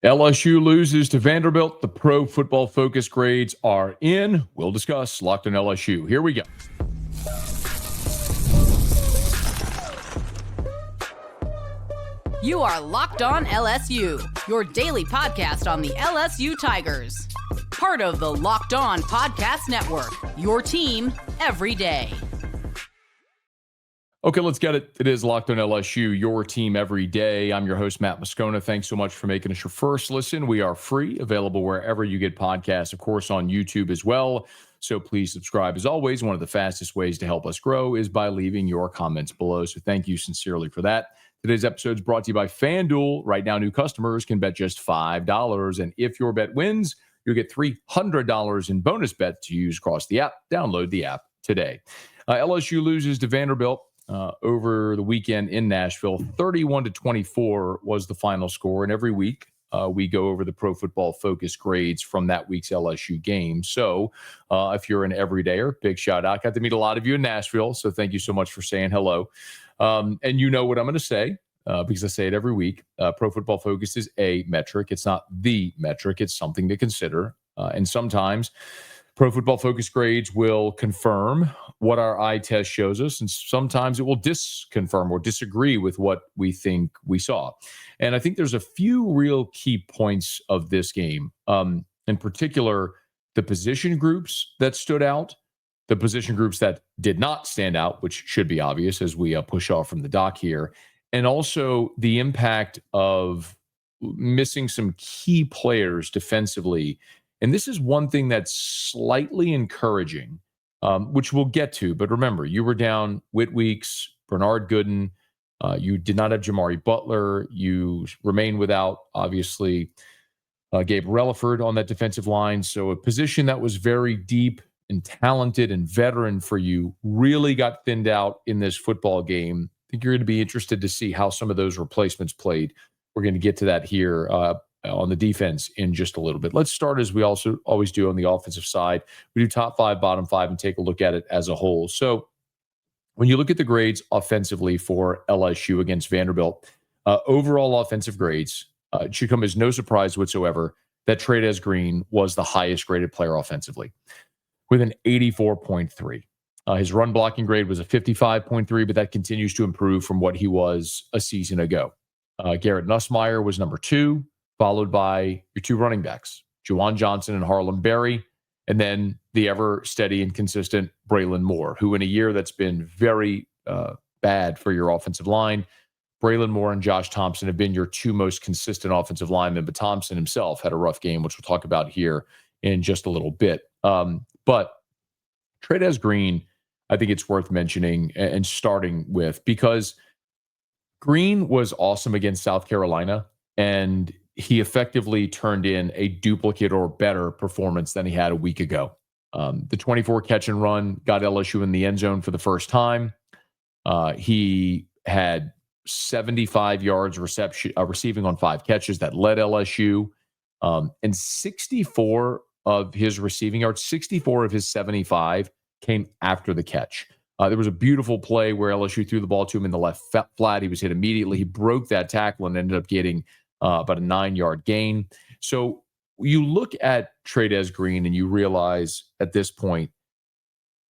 LSU loses to Vanderbilt. The pro football focus grades are in. We'll discuss Locked on LSU. Here we go. You are Locked on LSU, your daily podcast on the LSU Tigers. Part of the Locked On Podcast Network, your team every day. Okay, let's get it. It is Locked on LSU, your team every day. I'm your host, Matt Moscona. Thanks so much for making us your first listen. We are free, available wherever you get podcasts, of course, on YouTube as well. So please subscribe. As always, one of the fastest ways to help us grow is by leaving your comments below. So thank you sincerely for that. Today's episode is brought to you by FanDuel. Right now, new customers can bet just $5. And if your bet wins, you'll get $300 in bonus bets to use across the app. Download the app today. LSU loses to Vanderbilt over the weekend in Nashville. 31-24 was the final score. And every week we go over the pro football focus grades from that week's LSU game. So if you're an everydayer, big shout out. Got to meet a lot of you in Nashville. So thank you so much for saying hello. And you know what I'm going to say because I say it every week. Pro football focus is a metric. It's not the metric. It's something to consider. And sometimes Pro Football Focus grades will confirm what our eye test shows us, and sometimes it will disconfirm or disagree with what we think we saw. And I think there's a few real key points of this game. In particular, the position groups that stood out, the position groups that did not stand out, which should be obvious as we push off from the dock here, and also the impact of missing some key players defensively. And this is one thing that's slightly encouraging, which we'll get to. But remember, you were down Whit Weeks, Bernard Gooden. You did not have Jimari Butler. You remain without, obviously, Gabriel Reliford on that defensive line. So a position that was very deep and talented and veteran for you really got thinned out in this football game. I think you're going to be interested to see how some of those replacements played. We're going to get to that here on the defense in just a little bit. Let's start as we also always do on the offensive side. We do top five, bottom five, and take a look at it as a whole. So when you look at the grades offensively for LSU against Vanderbilt, overall offensive grades, it should come as no surprise whatsoever that Trey'Dez Green was the highest graded player offensively with an 84.3. His run blocking grade was a 55.3, but that continues to improve from what he was a season ago. Garrett Nussmeier was number 2, followed by your 2 running backs, Juwan Johnson and Harlem Berry, and then the ever steady and consistent Braylon Moore, who in a year that's been very bad for your offensive line, Braylon Moore and Josh Thompson have been your 2 most consistent offensive linemen, but Thompson himself had a rough game, which we'll talk about here in just a little bit. But Trey'Dez Green, I think it's worth mentioning and starting with, because Green was awesome against South Carolina, and he effectively turned in a duplicate or better performance than he had a week ago. The 24 catch and run got LSU in the end zone for the first time. He had 75 yards receiving on 5 catches that led LSU. And 64 of his receiving yards, 64 of his 75 came after the catch. There was a beautiful play where LSU threw the ball to him in the left flat. He was hit immediately. He broke that tackle and ended up getting about a 9-yard gain. So you look at Trey'Dez Green and you realize at this point,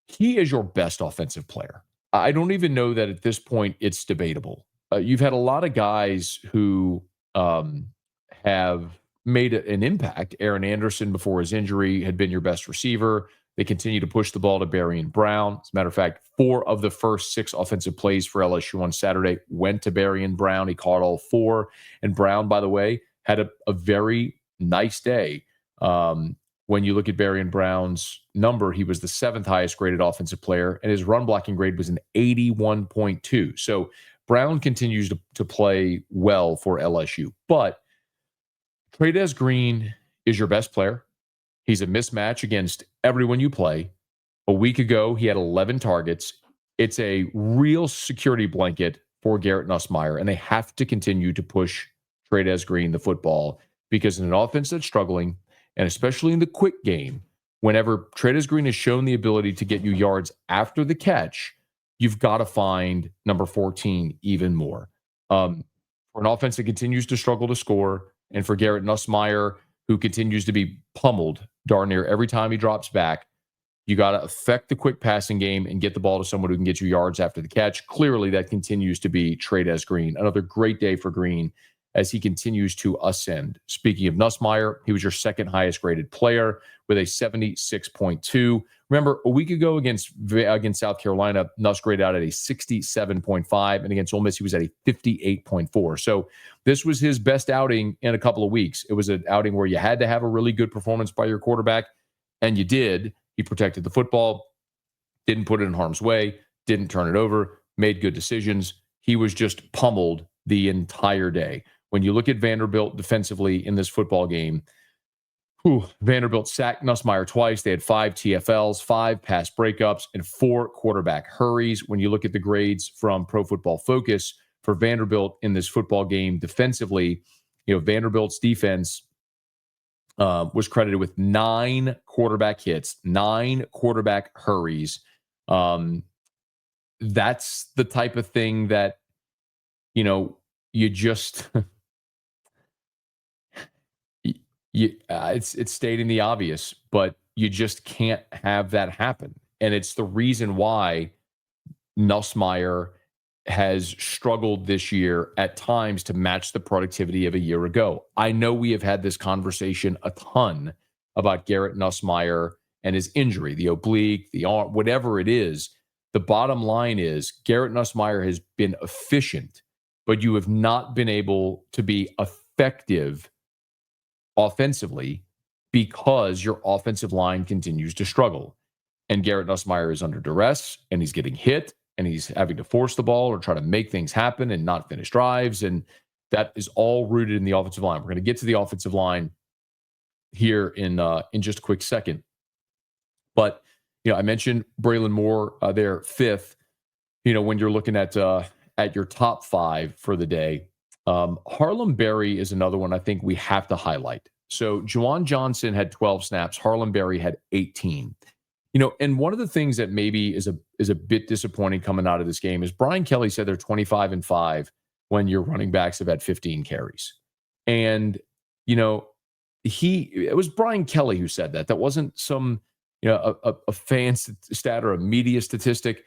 he is your best offensive player. I don't even know that at this point it's debatable. You've had a lot of guys who have made an impact. Aaron Anderson, before his injury, had been your best receiver. They continue to push the ball to Berrien Brown. As a matter of fact, 4 of the first 6 offensive plays for LSU on Saturday went to Berrien Brown. He caught all 4. And Brown, by the way, had a very nice day. When you look at Berrien Brown's number, he was the 7th highest graded offensive player, and his run blocking grade was an 81.2. So Brown continues to play well for LSU. But Trey'Dez Green is your best player. He's a mismatch against everyone you play. A week ago, he had 11 targets. It's a real security blanket for Garrett Nussmeier, and they have to continue to push Trey'Dez Green the football, because in an offense that's struggling, and especially in the quick game, whenever Trey'Dez Green has shown the ability to get you yards after the catch, you've got to find number 14 even more. For an offense that continues to struggle to score, And for Garrett Nussmeier, who continues to be pummeled darn near every time he drops back, you got to affect the quick passing game and get the ball to someone who can get you yards after the catch. Clearly, that continues to be Trey'Dez Green. Another great day for Green as he continues to ascend. Speaking of Nussmeier, he was your second highest graded player with a 76.2. Remember, a week ago against South Carolina, Nuss graded out at a 67.5, and against Ole Miss, he was at a 58.4. So this was his best outing in a couple of weeks. It was an outing where you had to have a really good performance by your quarterback, and you did. He protected the football, didn't put it in harm's way, didn't turn it over, made good decisions. He was just pummeled the entire day. When you look at Vanderbilt defensively in this football game, Vanderbilt sacked Nussmeier twice. They had 5 TFLs, 5 pass breakups, and 4 quarterback hurries. When you look at the grades from Pro Football Focus for Vanderbilt in this football game defensively, Vanderbilt's defense was credited with 9 quarterback hits, 9 quarterback hurries. That's the type of thing that, you just... it's stating the obvious, but you just can't have that happen. And it's the reason why Nussmeier has struggled this year at times to match the productivity of a year ago. I know we have had this conversation a ton about Garrett Nussmeier and his injury, the oblique, the arm, whatever it is. The bottom line is Garrett Nussmeier has been efficient, but you have not been able to be effective offensively because your offensive line continues to struggle. And Garrett Nussmeier is under duress, and he's getting hit, and he's having to force the ball or try to make things happen and not finish drives. And that is all rooted in the offensive line. We're going to get to the offensive line here in just a quick second. But, I mentioned Braylon Moore there, 5th. When you're looking at your top 5 for the day, Harlem Berry is another one I think we have to highlight. So Juwan Johnson had 12 snaps. Harlem Berry had 18. And one of the things that maybe is a bit disappointing coming out of this game is Brian Kelly said they're 25-5 when your running backs have had 15 carries. And, it was Brian Kelly who said that. That wasn't some, a fan stat or a media statistic.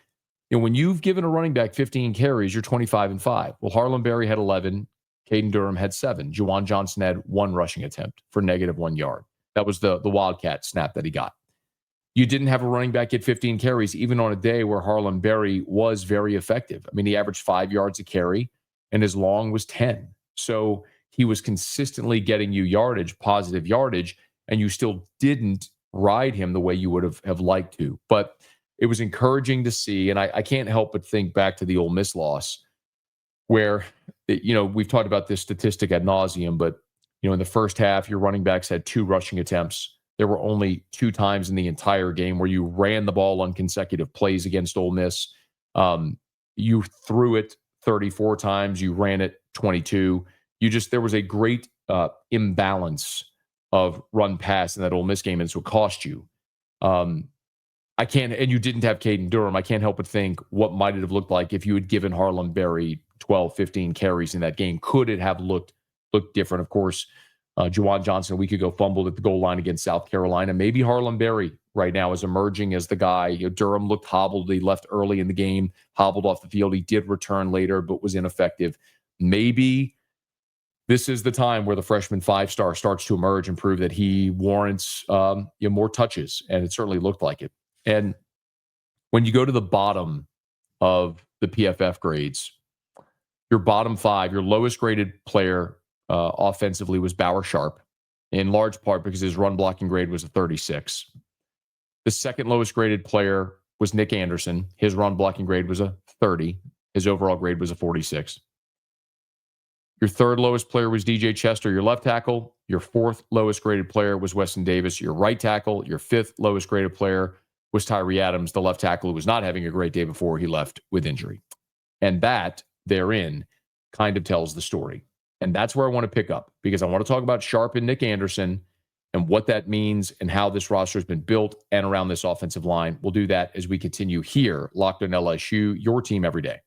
When you've given a running back 15 carries, you're 25-5. Well, Harlem Berry had 11. Caden Durham had 7. Juwan Johnson had 1 rushing attempt for -1 yard. That was the Wildcat snap that he got. You didn't have a running back get 15 carries, even on a day where Harlem Berry was very effective. I mean, he averaged 5 yards a carry, and his long was 10. So he was consistently getting you yardage, positive yardage, and you still didn't ride him the way you would have liked to. But it was encouraging to see, and I can't help but think back to the Ole Miss loss where, we've talked about this statistic ad nauseum, but, in the first half, your running backs had 2 rushing attempts. There were only 2 times in the entire game where you ran the ball on consecutive plays against Ole Miss. You threw it 34 times. You ran it 22. There was a great imbalance of run pass in that Ole Miss game, and this would cost you. And you didn't have Caden Durham. I can't help but think what might it have looked like if you had given Harlem Berry 12, 15 carries in that game. Could it have looked different? Of course, Juwan Johnson a week ago fumbled at the goal line against South Carolina. Maybe Harlem Berry right now is emerging as the guy. Durham looked hobbled. He left early in the game, hobbled off the field. He did return later, but was ineffective. Maybe this is the time where the freshman 5-star starts to emerge and prove that he warrants more touches, and it certainly looked like it. And when you go to the bottom of the PFF grades, your bottom 5, your lowest graded player offensively was Bauer Sharp, in large part because his run blocking grade was a 36. The second lowest graded player was Nick Anderson. His run blocking grade was a 30. His overall grade was a 46. Your third lowest player was DJ Chester, your left tackle. Your fourth lowest graded player was Weston Davis, your right tackle. Your fifth lowest graded player was Tyree Adams, the left tackle, who was not having a great day before he left with injury. And that, therein, kind of tells the story. And that's where I want to pick up, because I want to talk about Sharp and Nick Anderson and what that means and how this roster has been built and around this offensive line. We'll do that as we continue here. Locked on LSU, your team every day.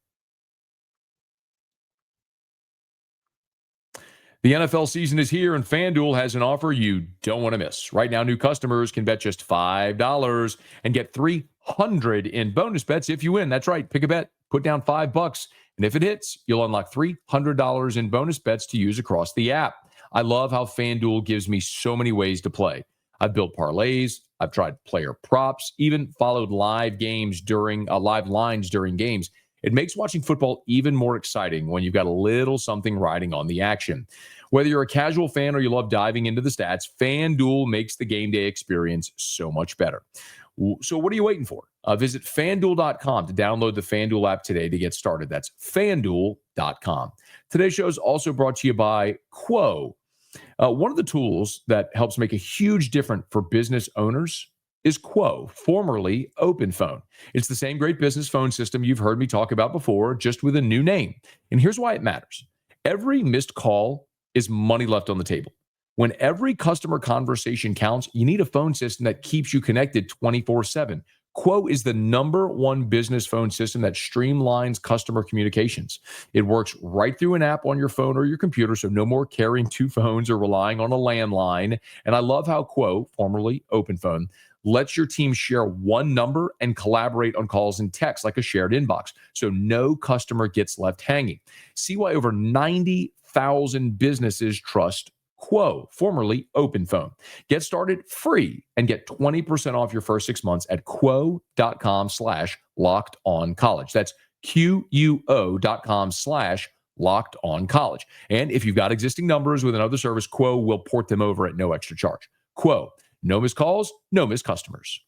The NFL season is here, and FanDuel has an offer you don't want to miss. Right now, new customers can bet just $5 and get $300 in bonus bets if you win. That's right. Pick a bet, put down $5, and if it hits, you'll unlock $300 in bonus bets to use across the app. I love how FanDuel gives me so many ways to play. I've built parlays, I've tried player props, even followed live lines during games. It makes watching football even more exciting when you've got a little something riding on the action. Whether you're a casual fan or you love diving into the stats, FanDuel makes the game day experience so much better. So what are you waiting for? Visit FanDuel.com to download the FanDuel app today to get started. That's FanDuel.com. Today's show is also brought to you by Quo. One of the tools that helps make a huge difference for business owners is Quo, formerly OpenPhone. It's the same great business phone system you've heard me talk about before, just with a new name. And here's why it matters. Every missed call is money left on the table. When every customer conversation counts, you need a phone system that keeps you connected 24/7. Quo is the #1 business phone system that streamlines customer communications. It works right through an app on your phone or your computer, so no more carrying two phones or relying on a landline. And I love how Quo, formerly OpenPhone, lets your team share one number and collaborate on calls and texts like a shared inbox, so no customer gets left hanging. See why over 90,000 businesses trust Quo, formerly OpenPhone. Get started free and get 20% off your first 6 months at quo.com/lockedoncollege. That's QUO.com/lockedoncollege. And if you've got existing numbers with another service, Quo will port them over at no extra charge. Quo, no missed calls, no missed customers.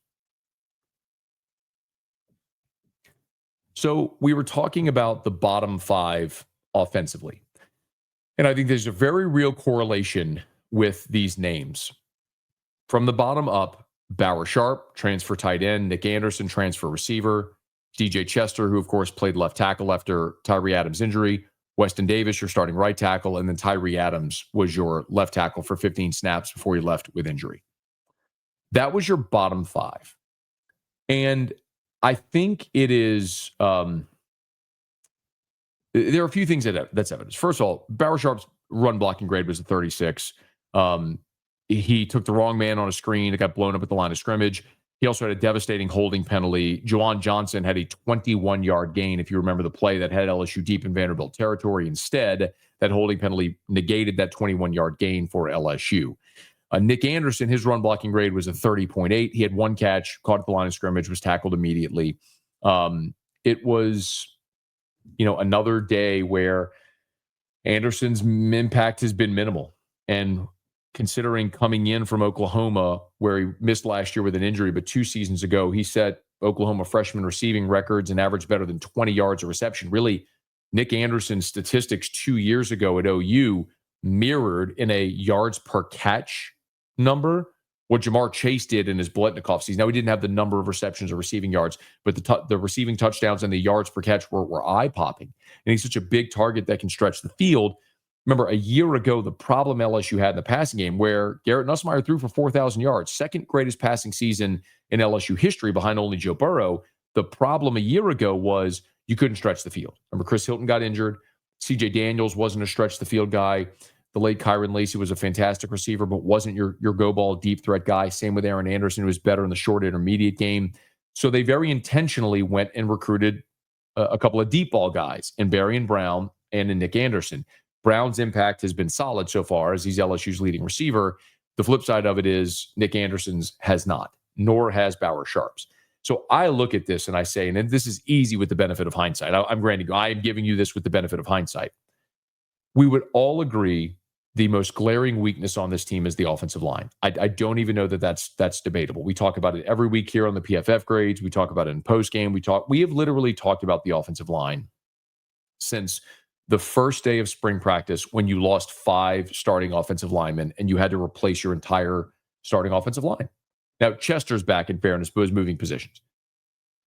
So we were talking about the bottom five offensively. And I think there's a very real correlation with these names. From the bottom up, Bauer Sharp, transfer tight end, Nick Anderson, transfer receiver, DJ Chester, who of course played left tackle after Tyree Adams' injury, Weston Davis, your starting right tackle, and then Tyree Adams was your left tackle for 15 snaps before he left with injury. That was your bottom five. And I think it is... there are a few things that's evidence. First of all, Bauer Sharp's run blocking grade was a 36. He took the wrong man on a screen. It got blown up at the line of scrimmage. He also had a devastating holding penalty. Juwan Johnson had a 21-yard gain, if you remember the play that had LSU deep in Vanderbilt territory. Instead, that holding penalty negated that 21-yard gain for LSU. Nick Anderson, his run blocking grade was a 30.8. He had one catch, caught at the line of scrimmage, was tackled immediately. It was... another day where Anderson's impact has been minimal. And considering coming in from Oklahoma, where he missed last year with an injury, but 2 seasons ago, he set Oklahoma freshman receiving records and averaged better than 20 yards a reception. Really, Nick Anderson's statistics 2 years ago at OU mirrored in a yards per catch number what Jamar Chase did in his Biletnikoff season. Now, he didn't have the number of receptions or receiving yards, but the receiving touchdowns and the yards per catch were eye-popping. And he's such a big target that can stretch the field. Remember, a year ago, the problem LSU had in the passing game where Garrett Nussmeier threw for 4,000 yards, second greatest passing season in LSU history behind only Joe Burrow. The problem a year ago was you couldn't stretch the field. Remember, Chris Hilton got injured. C.J. Daniels wasn't a stretch-the-field guy. The late Kyron Lacey was a fantastic receiver, but wasn't your go-ball deep threat guy. Same with Aaron Anderson, who was better in the short intermediate game. So they very intentionally went and recruited a couple of deep ball guys in Barry and Brown and in Nick Anderson. Brown's impact has been solid so far as he's LSU's leading receiver. The flip side of it is Nick Anderson's has not, nor has Bauer Sharp's. So I look at this and I say, and this is easy with the benefit of hindsight. I'm granting, I am giving you this with the benefit of hindsight. We would all agree the most glaring weakness on this team is the offensive line. I don't even know that that's debatable. We talk about it every week here on the PFF grades. We talk about it in postgame. We have literally talked about the offensive line since the first day of spring practice when you lost 5 starting offensive linemen and you had to replace your entire starting offensive line. Now, Chester's back, in fairness, but was moving positions.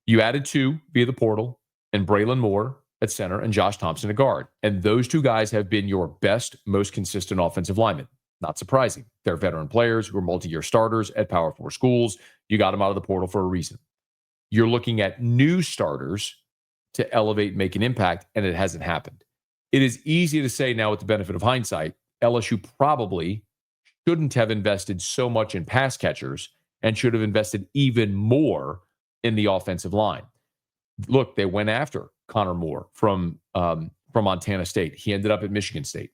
You added 2 via the portal, and Braylon Moore at center and Josh Thompson at guard. And those 2 guys have been your best, most consistent offensive linemen. Not surprising. They're veteran players who are multi-year starters at Power 4 schools. You got them out of the portal for a reason. You're looking at new starters to elevate, make an impact, and it hasn't happened. It is easy to say now with the benefit of hindsight, LSU probably shouldn't have invested so much in pass catchers and should have invested even more in the offensive line. Look, they went after Connor Moore from Montana State. He ended up at Michigan State.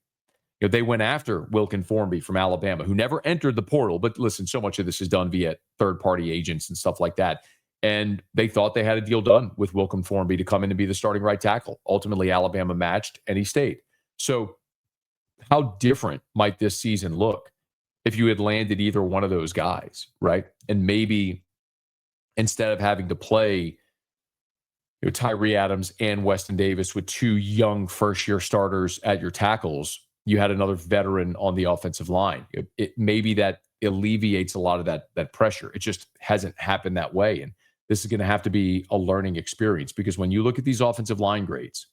They went after Wilkin Formby from Alabama, who never entered the portal. But listen, so much of this is done via third-party agents and stuff like that. And they thought they had a deal done with Wilkin Formby to come in and be the starting right tackle. Ultimately, Alabama matched, and he stayed. So how different might this season look if you had landed either one of those guys, right? And maybe instead of having to play Tyree Adams and Weston Davis with two young first-year starters at your tackles, you had another veteran on the offensive line. Maybe that alleviates a lot of that pressure. It just hasn't happened that way. And this is going to have to be a learning experience, because when you look at these offensive line grades,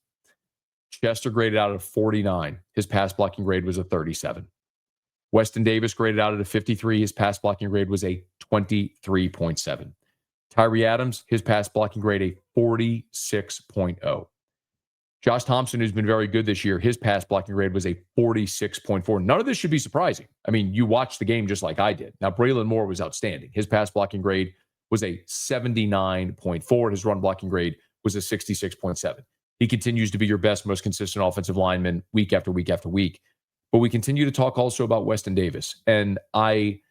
Chester graded out at 49. His pass blocking grade was a 37. Weston Davis graded out at a 53. His pass blocking grade was a 23.7. Tyree Adams, his pass blocking grade, a 46.0. Josh Thompson, who's been very good this year, his pass blocking grade was a 46.4. None of this should be surprising. I mean, you watched the game just like I did. Now, Braylon Moore was outstanding. His pass blocking grade was a 79.4. His run blocking grade was a 66.7. He continues to be your best, most consistent offensive lineman week after week after week. But we continue to talk also about Weston Davis. And I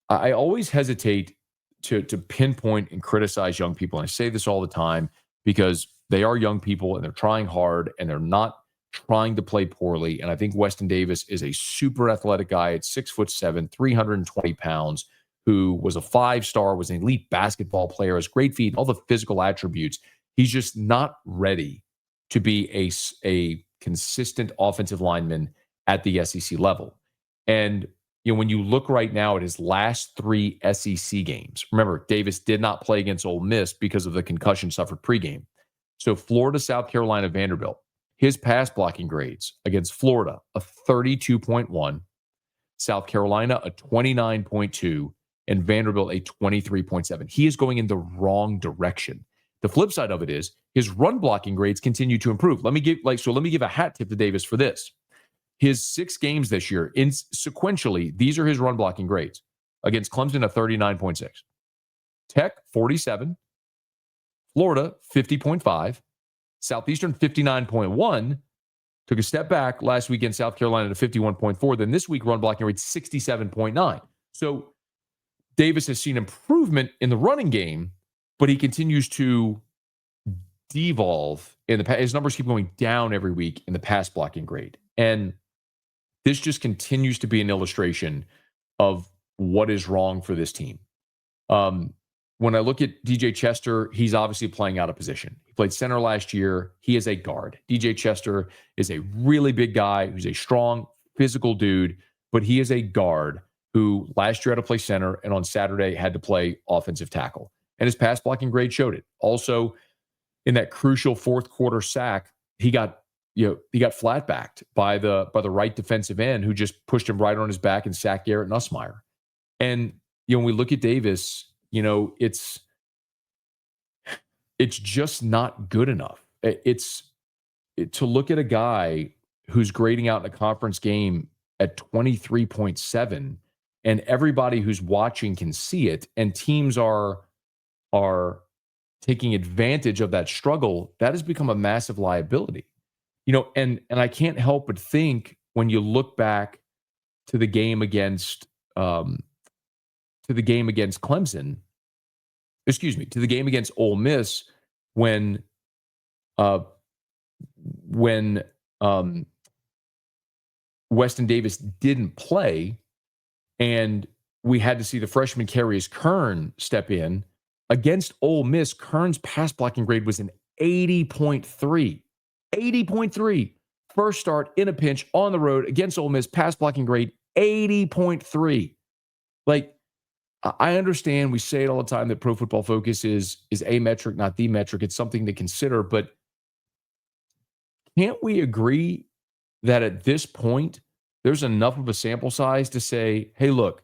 always hesitate to pinpoint and criticize young people. And I say this all the time because they are young people and they're trying hard and they're not trying to play poorly. And I think Weston Davis is a super athletic guy at 6'7", 320 pounds, who was a 5-star, was an elite basketball player, has great feet, all the physical attributes. He's just not ready to be a consistent offensive lineman at the SEC level. And when you look right now at his last 3 SEC games, remember, Davis did not play against Ole Miss because of the concussion suffered pregame. So Florida, South Carolina, Vanderbilt, his pass blocking grades against Florida, a 32.1, South Carolina, a 29.2, and Vanderbilt, a 23.7. He is going in the wrong direction. The flip side of it is his run blocking grades continue to improve. Let me give a hat tip to Davis for this. His 6 games this year, sequentially, these are his run blocking grades. Against Clemson, a 39.6. Tech, 47. Florida, 50.5. Southeastern, 59.1. Took a step back last week in South Carolina to 51.4. Then this week, run blocking rate, 67.9. So Davis has seen improvement in the running game, but he continues to devolve in his numbers keep going down every week in the pass blocking grade. And this just continues to be an illustration of what is wrong for this team. When I look at DJ Chester, he's obviously playing out of position. He played center last year. He is a guard. DJ Chester is a really big guy who's a strong, physical dude, but he is a guard who last year had to play center and on Saturday had to play offensive tackle. And his pass blocking grade showed it. Also, in that crucial fourth quarter sack, he got flat backed by the right defensive end who just pushed him right on his back and sacked Garrett Nussmeier. And when we look at Davis, it's just not good enough. To look at a guy who's grading out in a conference game at 23.7, and everybody who's watching can see it, and teams are taking advantage of that struggle, that has become a massive liability. And I can't help but think when you look back to the game against Clemson, to the game against Ole Miss, when Weston Davis didn't play, and we had to see the freshman Karius Kern step in. Against Ole Miss, Kern's pass blocking grade was an 80.3. 80.3. First start in a pinch on the road against Ole Miss, pass blocking grade 80.3. Like, I understand we say it all the time that Pro Football Focus is a metric, not the metric. It's something to consider, but can't we agree that at this point, there's enough of a sample size to say, hey, look,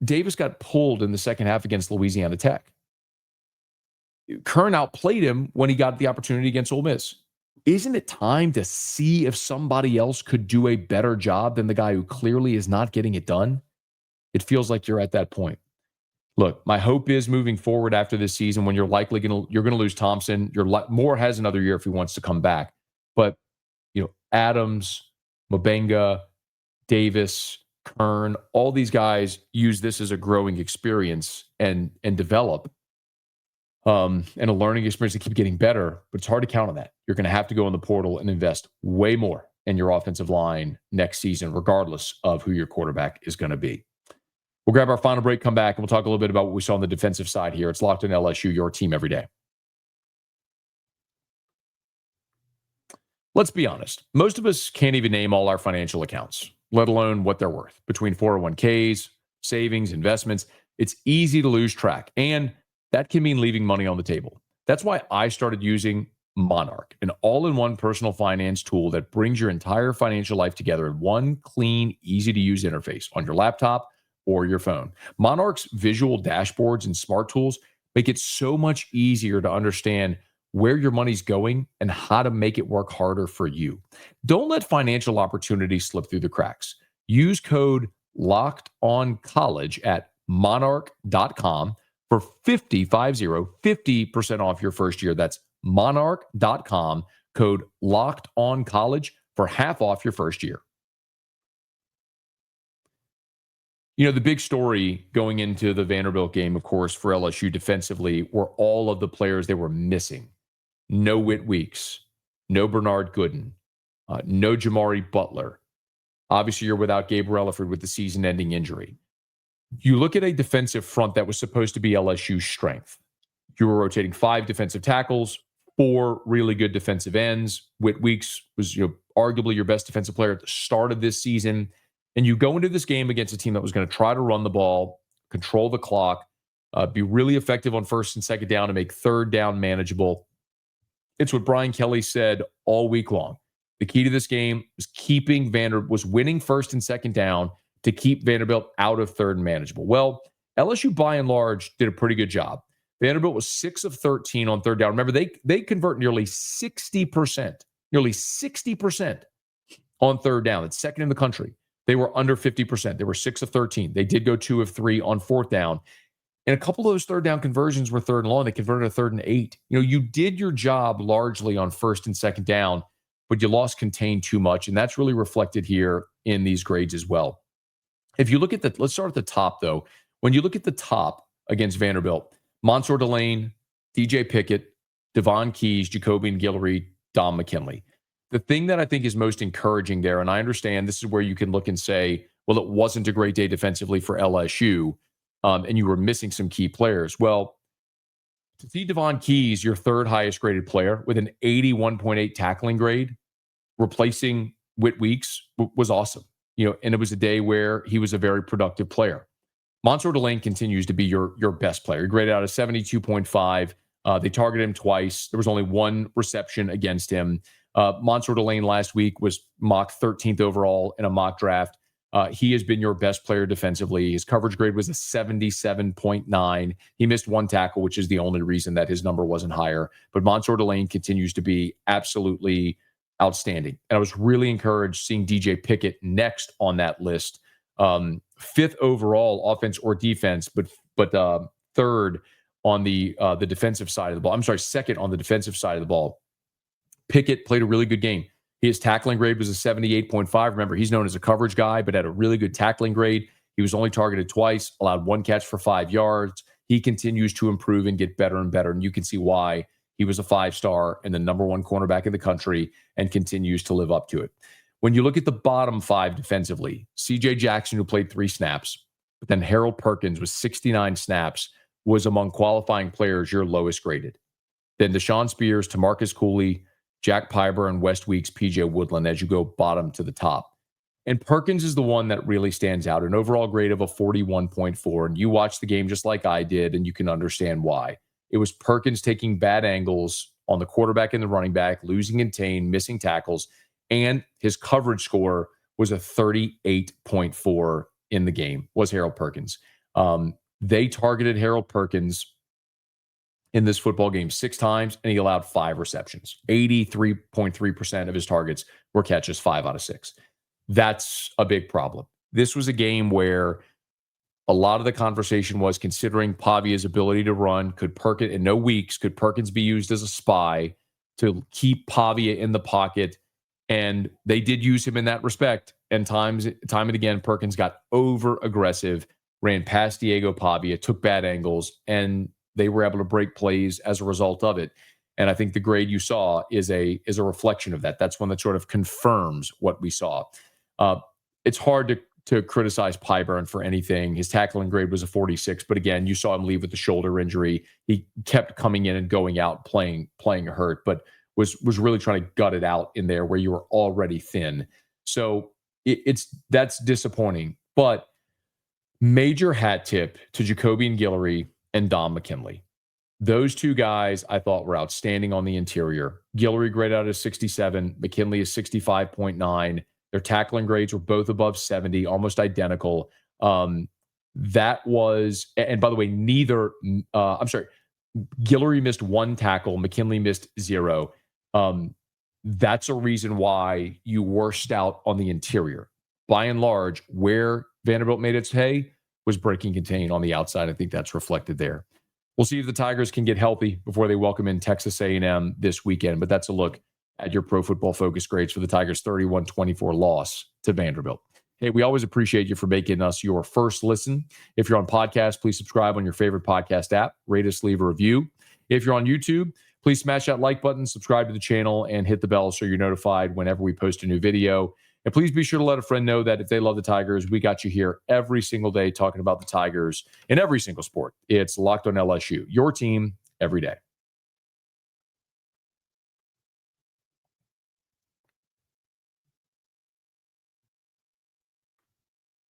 Davis got pulled in the second half against Louisiana Tech. Kern outplayed him when he got the opportunity against Ole Miss. isn't it time to see if somebody else could do a better job than the guy who clearly is not getting it done? It feels like you're at that point. Look, my hope is moving forward after this season, when you're going to lose Thompson. Moore has another year if he wants to come back, but Adams, Mabenga, Davis, Kern, all these guys use this as a growing experience and develop and a learning experience to keep getting better. But it's hard to count on that. You're going to have to go in the portal and invest way more in your offensive line next season, regardless of who your quarterback is going to be. We'll grab our final break, come back, and we'll talk a little bit about what we saw on the defensive side here. It's Locked On LSU, your team every day. Let's be honest. Most of us can't even name all our financial accounts, let alone what they're worth. Between 401ks, savings, investments, it's easy to lose track. And that can mean leaving money on the table. That's why I started using Monarch, an all-in-one personal finance tool that brings your entire financial life together in one clean, easy-to-use interface on your laptop or your phone. Monarch's visual dashboards and smart tools make it so much easier to understand where your money's going and how to make it work harder for you. Don't let financial opportunities slip through the cracks. Use code LOCKEDONCollege at monarch.com for 50% off your first year. That's monarch.com, code LOCKEDONCollege for half off your first year. The big story going into the Vanderbilt game, of course, for LSU defensively were all of the players they were missing. No Whit Weeks, no Bernard Gooden, no Jimari Butler. Obviously, you're without Gabriel Reliford with the season-ending injury. You look at a defensive front that was supposed to be LSU's strength. You were rotating 5 defensive tackles, 4 really good defensive ends. Whit Weeks was arguably your best defensive player at the start of this season. And you go into this game against a team that was going to try to run the ball, control the clock, be really effective on first and second down, and make third down manageable. It's what Brian Kelly said all week long. The key to this game was winning first and second down to keep Vanderbilt out of third and manageable. Well, LSU by and large did a pretty good job. Vanderbilt was 6 of 13 on third down. Remember, they convert nearly 60% on third down. It's second in the country. They were under 50%. They were 6 of 13. They did go 2 of 3 on fourth down. And a couple of those third down conversions were third and long. They converted a 3rd and 8. You did your job largely on first and second down, but you lost contained too much. And that's really reflected here in these grades as well. If you look at let's start at the top, though. When you look at the top against Vanderbilt, Mansoor Delane, DJ Pickett, Devon Keys, Jacobian Guillory, Dom McKinley. The thing that I think is most encouraging there, and I understand this is where you can look and say, well, it wasn't a great day defensively for LSU, and you were missing some key players. Well, to see Devon Keys, your 3rd highest graded player, with an 81.8 tackling grade, replacing Whit Weeks was awesome. And it was a day where he was a very productive player. Mansoor Delane continues to be your best player. He graded out a 72.5. They targeted him twice. There was only 1 reception against him. Mansoor Delane last week was mocked 13th overall in a mock draft. He has been your best player defensively. His coverage grade was a 77.9. He missed 1 tackle, which is the only reason that his number wasn't higher. But Mansoor Delane continues to be absolutely outstanding. And I was really encouraged seeing DJ Pickett next on that list. 5th overall, offense or defense, but 3rd on the defensive side of the ball. I'm sorry, 2nd on the defensive side of the ball. Pickett played a really good game. His tackling grade was a 78.5. Remember, he's known as a coverage guy, but had a really good tackling grade. He was only targeted twice, allowed 1 catch for 5 yards. He continues to improve and get better and better, and you can see why he was a 5-star and the number 1 cornerback in the country and continues to live up to it. When you look at the bottom 5 defensively, C.J. Jackson, who played 3 snaps, but then Harold Perkins with 69 snaps, was among qualifying players your lowest graded. Then Deshaun Spears, Tamarcus Cooley, Jack Piber, and West Weeks, PJ Woodland as you go bottom to the top. And Perkins is the one that really stands out, an overall grade of a 41.4. And you watch the game just like I did, and you can understand why. It was Perkins taking bad angles on the quarterback and the running back, losing contain, missing tackles, and his coverage score was a 38.4 in the game, was Harold Perkins. They targeted Harold Perkins in this football game 6 times, and he allowed 5 receptions. 83.3% of his targets were catches, 5 out of 6. That's a big problem. This was a game where a lot of the conversation was considering Pavia's ability to run. Could Perkins, in no weeks, could Perkins be used as a spy to keep Pavia in the pocket? And they did use him in that respect. And time and again, Perkins got over aggressive, ran past Diego Pavia, took bad angles, and they were able to break plays as a result of it. And I think the grade you saw is a reflection of that. That's one that sort of confirms what we saw. It's hard to criticize Pyburn for anything. His tackling grade was a 46, but again, you saw him leave with the shoulder injury. He kept coming in and going out playing hurt, but was really trying to gut it out in there where you were already thin. So that's disappointing. But major hat tip to Jacoby and Guillory and Dom McKinley. Those two guys I thought were outstanding on the interior. Guillory graded out as 67. McKinley is 65.9. Their tackling grades were both above 70, almost identical. That was, and by the way, Guillory missed 1 tackle. McKinley missed 0. That's a reason why you were stout on the interior. By and large, where Vanderbilt made its hay was break and contain on the outside. I think that's reflected there. We'll see if the Tigers can get healthy before they welcome in Texas A&M this weekend, but that's a look at your Pro Football Focus grades for the Tigers' 31-24 loss to Vanderbilt. Hey, we always appreciate you for making us your first listen. If you're on podcast, please subscribe on your favorite podcast app. Rate us, leave a review. If you're on YouTube, please smash that like button, subscribe to the channel, and hit the bell so you're notified whenever we post a new video. And please be sure to let a friend know that if they love the Tigers, we got you here every single day talking about the Tigers in every single sport. It's Locked on LSU, your team every day.